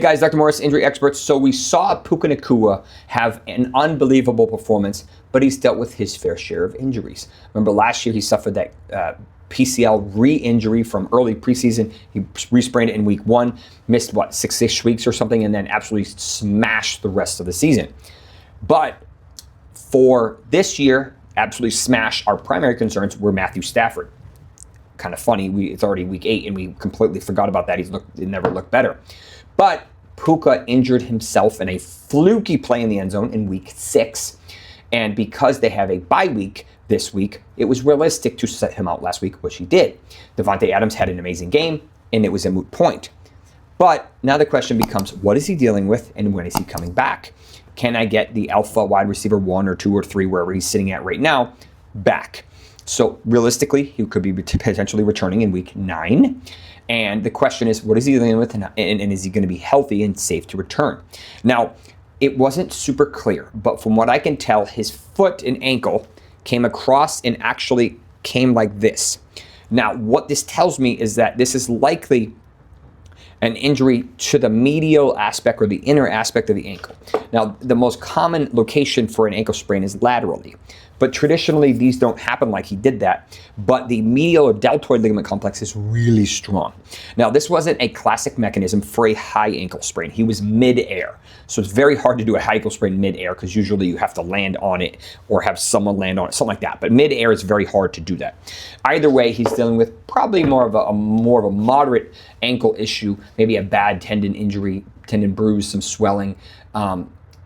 Hey guys, Dr. Morse, injury experts. So we saw Puka Nacua have an unbelievable performance, but he's dealt with his fair share of injuries. Remember last year he suffered that PCL re-injury from early preseason. He re-sprained it in week 1, missed what, 6-ish weeks or something, and then absolutely smashed the rest of the season. But for this year, absolutely smashed. Our primary concerns were Matthew Stafford. Kind of funny, it's already week 8 and we completely forgot about that. He never looked better. But Puka injured himself in a fluky play in the end zone in week 6. And because they have a bye week this week, it was realistic to set him out last week, which he did. Devontae Adams had an amazing game, and it was a moot point. But now the question becomes, what is he dealing with, and when is he coming back? Can I get the alpha wide receiver 1 or 2 or 3, wherever he's sitting at right now, back? So realistically, he could be potentially returning in week 9. And the question is, what is he dealing with, and is he going to be healthy and safe to return? Now, it wasn't super clear, but from what I can tell, his foot and ankle came across and actually came like this. Now, what this tells me is that this is likely an injury to the medial aspect or the inner aspect of the ankle. Now, the most common location for an ankle sprain is laterally, but traditionally these don't happen like he did that, but the medial or deltoid ligament complex is really strong. Now, this wasn't a classic mechanism for a high ankle sprain. He was mid-air, so it's very hard to do a high ankle sprain mid-air because usually you have to land on it or have someone land on it, something like that, but mid-air is very hard to do that. Either way, he's dealing with probably more of a moderate ankle issue, maybe a bad tendon injury, tendon bruise, some swelling,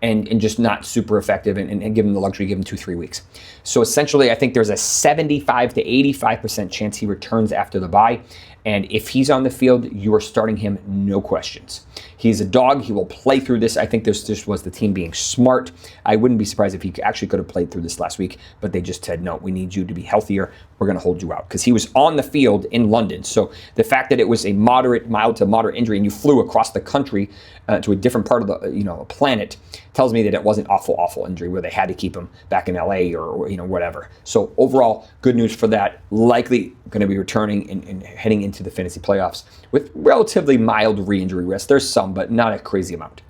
and just not super effective, and give him the luxury, give him 2-3 weeks. So essentially, I think there's a 75 to 85% chance he returns after the bye. And if he's on the field, you are starting him, no questions. He's a dog. He will play through this. I think this just was the team being smart. I wouldn't be surprised if he actually could have played through this last week, but they just said, no, we need you to be healthier. We're going to hold you out, because he was on the field in London. So the fact that it was a mild to moderate injury, and you flew across the country to a different part of the planet, tells me that it wasn't awful injury where they had to keep him back in LA or whatever. So overall, good news for that. Likely going to be returning and heading into the fantasy playoffs with relatively mild re-injury risk. There's some, but not a crazy amount.